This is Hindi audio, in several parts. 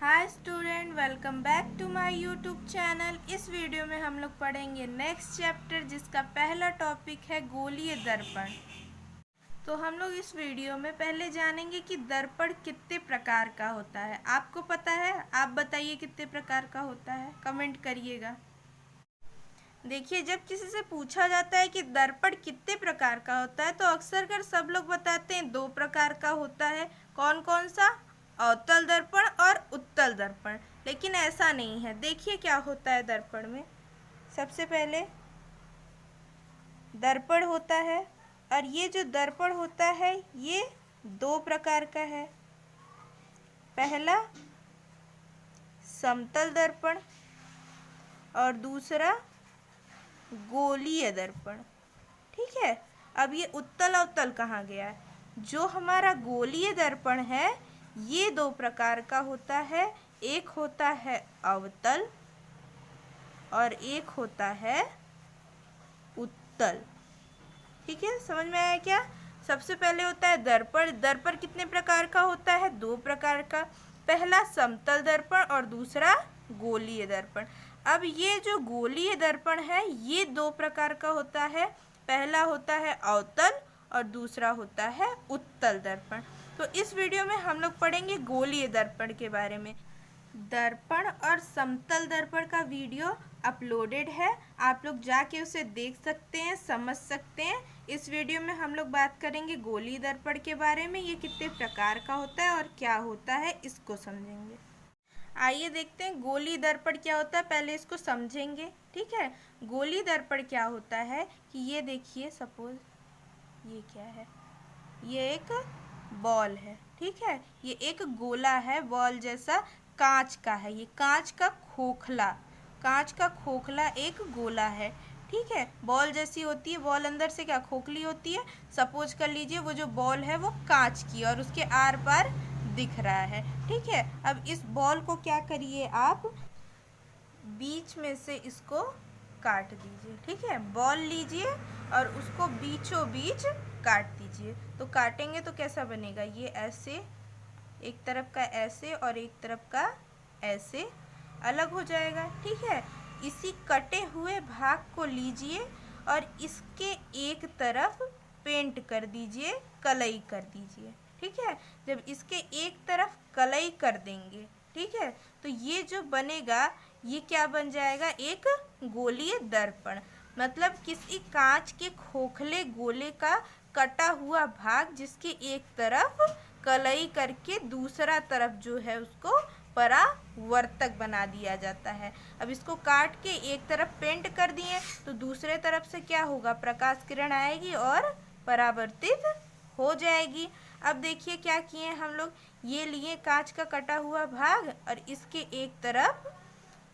Hi student, welcome back to my YouTube channel. इस वीडियो में हम लोग पढ़ेंगे नेक्स्ट चैप्टर, जिसका पहला टॉपिक है गोलीय दर्पण। तो हम लोग इस वीडियो में पहले जानेंगे कि दर्पण कितने प्रकार का होता है। आपको पता है? आप बताइए कितने प्रकार का होता है, कमेंट करिएगा। देखिए, जब किसी से पूछा जाता है कि दर्पण कितने प्रकार का होता है तो अक्सर कर सब लोग बताते हैं 2 प्रकार का होता है। कौन कौन सा? अवतल दर्पण और उत्तल दर्पण। लेकिन ऐसा नहीं है। देखिए क्या होता है दर्पण में। सबसे पहले दर्पण होता है, और ये जो दर्पण होता है ये 2 प्रकार का है। पहला समतल दर्पण और दूसरा गोलीय दर्पण। ठीक है। अब ये उत्तल अवतल कहाँ गया है? जो हमारा गोलीय दर्पण है ये 2 प्रकार का होता है। एक होता है अवतल और एक होता है उत्तल। ठीक है, समझ में आया क्या? सबसे पहले होता है दर्पण। दर्पण कितने प्रकार का होता है? 2 प्रकार का। पहला समतल दर्पण और दूसरा गोलीय दर्पण। अब ये जो गोलीय दर्पण है ये 2 प्रकार का होता है। पहला होता है अवतल और दूसरा होता है उत्तल दर्पण। तो इस वीडियो में हम लोग पढ़ेंगे गोलीय दर्पण के बारे में। दर्पण और समतल दर्पण का वीडियो अपलोडेड है, आप लोग जाके उसे देख सकते हैं, समझ सकते हैं। इस वीडियो में हम लोग बात करेंगे गोलीय दर्पण के बारे में। ये कितने प्रकार का होता है और क्या होता है इसको समझेंगे। आइए देखते हैं गोलीय दर्पण क्या होता है, पहले इसको समझेंगे। ठीक है, गोलीय दर्पण क्या होता है कि ये देखिए, सपोज ये क्या है, ये एक बॉल है। ठीक है, ये एक गोला है बॉल जैसा, कांच का है। ये कांच का खोखला एक गोला है। ठीक है, बॉल जैसी होती है। बॉल अंदर से क्या खोखली होती है। सपोज कर लीजिए वो जो बॉल है वो कांच की और उसके आर पार दिख रहा है। ठीक है, अब इस बॉल को क्या करिए आप, बीच में से इसको काट दीजिए। ठीक है, बॉल लीजिए और उसको बीचों बीच काट दीजिए। तो काटेंगे तो कैसा बनेगा, ये ऐसे, एक तरफ का ऐसे और एक तरफ का ऐसे अलग हो जाएगा। ठीक है, इसी कटे हुए भाग को लीजिए और इसके एक तरफ पेंट कर दीजिए, कलई कर दीजिए। ठीक है, जब इसके एक तरफ कलई कर देंगे, ठीक है, तो ये जो बनेगा ये क्या बन जाएगा, एक गोलीय दर्पण। मतलब किसी कांच के खोखले गोले का कटा हुआ भाग जिसके एक तरफ कलई करके दूसरा तरफ जो है उसको परावर्तक बना दिया जाता है। अब इसको काट के एक तरफ पेंट कर दिए तो दूसरे तरफ से क्या होगा, प्रकाश किरण आएगी और परावर्तित हो जाएगी। अब देखिए क्या किए हम लोग, ये लिए कांच का कटा हुआ भाग और इसके एक तरफ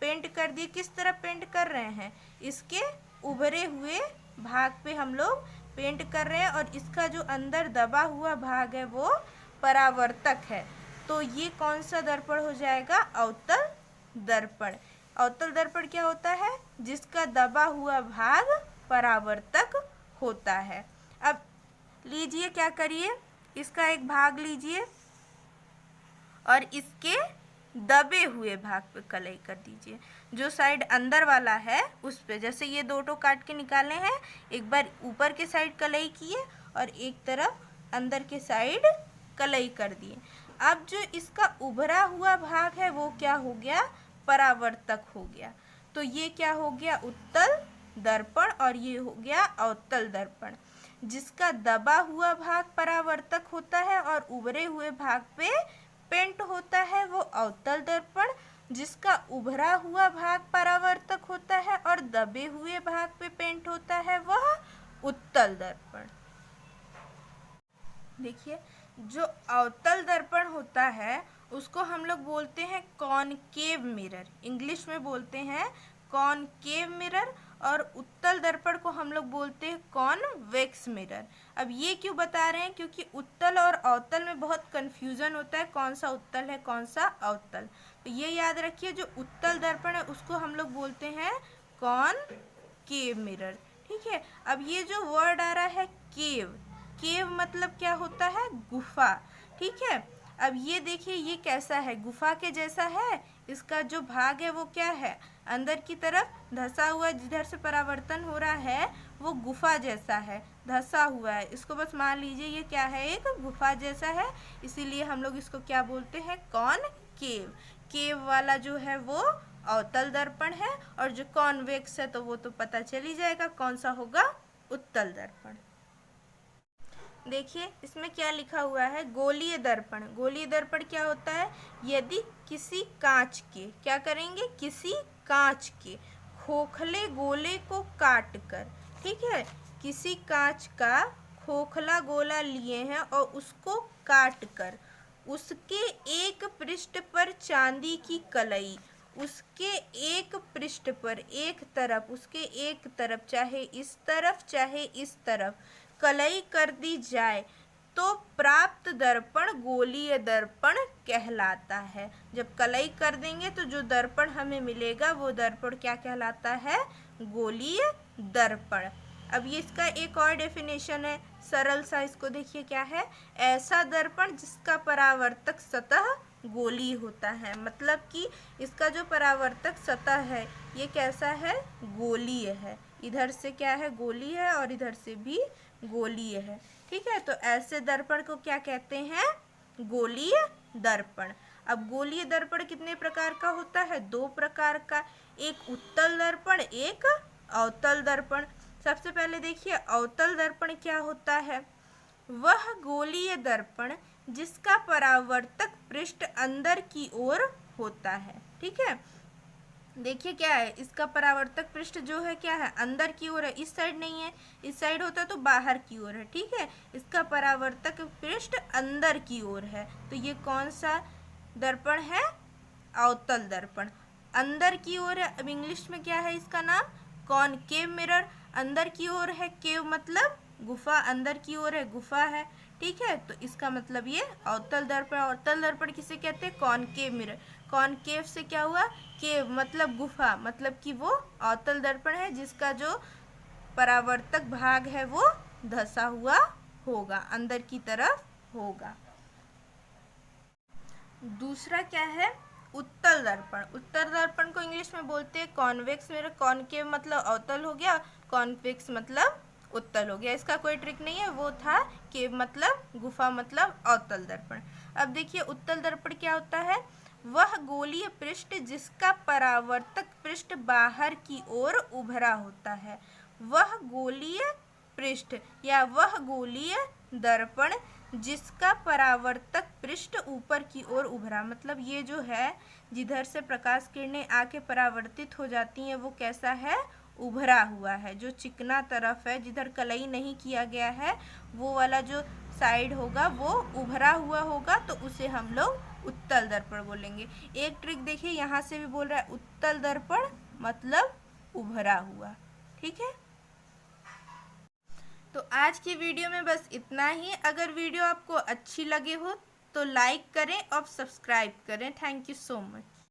पेंट कर दिए। किस तरफ पेंट कर रहे हैं, इसके उभरे हुए भाग पे हम लोग पेंट कर रहे हैं, और इसका जो अंदर दबा हुआ भाग है वो परावर्तक है। तो ये कौन सा दर्पण हो जाएगा, अवतल दर्पण। अवतल दर्पण क्या होता है, जिसका दबा हुआ भाग परावर्तक होता है। अब लीजिए, क्या करिए, इसका एक भाग लीजिए और इसके दबे हुए भाग पे कलई कर दीजिए। जो साइड अंदर वाला है उस पे, जैसे ये 2 काट के निकाले हैं, एक बार ऊपर के साइड कलई किए और एक तरफ अंदर के साइड कलई कर दिए। अब जो इसका उभरा हुआ भाग है वो क्या हो गया, परावर्तक हो गया। तो ये क्या हो गया, उत्तल दर्पण, और ये हो गया अवतल दर्पण। जिसका दबा हुआ भाग परावर्तक होता है और उभरे हुए भाग पे पेंट होता है वो अवतल दर्पण। जिसका उभरा हुआ भाग परावर्तक होता है और दबे हुए भाग पे पेंट होता है वह उत्तल दर्पण। देखिए, जो अवतल दर्पण होता है उसको हम लोग बोलते हैं कॉनकेव मिरर, इंग्लिश में बोलते हैं कॉनकेव मिरर। और उत्तल दर्पण को हम लोग बोलते हैं कॉन्वेक्स मिरर। अब ये क्यों बता रहे हैं, क्योंकि उत्तल और अवतल में बहुत कंफ्यूजन होता है, कौन सा उत्तल है कौन सा अवतल। तो ये याद रखिए, जो उत्तल दर्पण है उसको हम लोग बोलते हैं कॉनकेव मिरर। ठीक है, अब ये जो वर्ड आ रहा है केव, केव मतलब क्या होता है, गुफा। ठीक है, अब ये देखिए ये कैसा है, गुफा के जैसा है। इसका जो भाग है वो क्या है, अंदर की तरफ धंसा हुआ, जिधर से परावर्तन हो रहा है वो गुफा जैसा है, धंसा हुआ है। इसको बस मान लीजिए ये क्या है, एक गुफा जैसा है, इसीलिए हम लोग इसको क्या बोलते हैं, कॉनकेव। केव वाला जो है वो अवतल दर्पण है, और जो कॉन्वेक्स है तो वो तो पता चल ही जाएगा कौन सा होगा, उत्तल दर्पण। देखिए इसमें क्या लिखा हुआ है, गोलीय दर्पण। गोलीय दर्पण क्या होता है, यदि किसी कांच के, क्या करेंगे, किसी कांच के खोखले गोले को काटकर, ठीक है, किसी कांच का खोखला गोला लिए हैं और उसको काटकर उसके एक पृष्ठ पर चांदी की कलई, उसके एक पृष्ठ पर, एक तरफ, उसके एक तरफ, चाहे इस तरफ चाहे इस तरफ कलई कर दी जाए तो प्राप्त दर्पण गोलीय दर्पण कहलाता है। जब कलई कर देंगे तो जो दर्पण हमें मिलेगा वो दर्पण क्या कहलाता है, गोलीय दर्पण। अब ये इसका एक और डेफिनेशन है, सरल सा, इसको देखिए क्या है, ऐसा दर्पण जिसका परावर्तक सतह गोलीय होता है। मतलब कि इसका जो परावर्तक सतह है ये कैसा है, गोलीय है। इधर से क्या है, गोलीय है, और इधर से भी गोलीय है। ठीक है, तो ऐसे दर्पण को क्या कहते हैं, गोलीय दर्पण। अब गोलीय दर्पण कितने प्रकार का होता है, दो प्रकार का, एक उत्तल दर्पण, एक अवतल दर्पण। सबसे पहले देखिए अवतल दर्पण क्या होता है, वह गोलीय दर्पण जिसका परावर्तक पृष्ठ अंदर की ओर होता है। ठीक है, देखिए क्या है, इसका परावर्तक पृष्ठ जो है क्या है, अंदर की ओर है, इस साइड नहीं है, इस साइड होता तो बाहर की ओर है। ठीक है, इसका परावर्तक पृष्ठ अंदर की ओर है, तो ये कौन सा दर्पण है, अवतल दर्पण। अंदर की ओर है, अब इंग्लिश में क्या है इसका नाम, कॉनकेव मिरर। अंदर की ओर है, केव मतलब गुफा, अंदर की ओर है, गुफा है। ठीक है, तो इसका मतलब ये अवतल दर्पण। अवतल दर्पण किसे कहते हैं, कॉनकेव मिरर। कॉनकेव से क्या हुआ, केव मतलब गुफा, मतलब कि वो अवतल दर्पण है जिसका जो परावर्तक भाग है वो धंसा हुआ होगा, अंदर की तरफ होगा। दूसरा क्या है, उत्तल दर्पण। उत्तल दर्पण को इंग्लिश में बोलते हैं कॉन्वेक्स मिरर। कॉनकेव मतलब अवतल हो गया, कॉन्वेक्स मतलब उत्तल हो गया। इसका कोई ट्रिक नहीं है, वो था केव मतलब गुफा मतलब अवतल दर्पण। अब देखिए उत्तल दर्पण क्या होता है, वह गोलीय पृष्ठ जिसका परावर्तक पृष्ठ बाहर की ओर उभरा होता है। वह गोलीय पृष्ठ या वह गोलीय दर्पण जिसका परावर्तक पृष्ठ ऊपर की ओर उभरा, मतलब ये जो है जिधर से प्रकाश किरणें आके परावर्तित हो जाती हैं वो कैसा है, उभरा हुआ है। जो चिकना तरफ है, जिधर कलई नहीं किया गया है, वो वाला जो साइड होगा वो उभरा हुआ होगा, तो उसे हम लोग उत्तल दर्पण बोलेंगे। एक ट्रिक देखिए, यहाँ से भी बोल रहा है उत्तल दर्पण मतलब उभरा हुआ। ठीक है, तो आज की वीडियो में बस इतना ही। अगर वीडियो आपको अच्छी लगे हो तो लाइक करें और सब्सक्राइब करें। Thank you so much.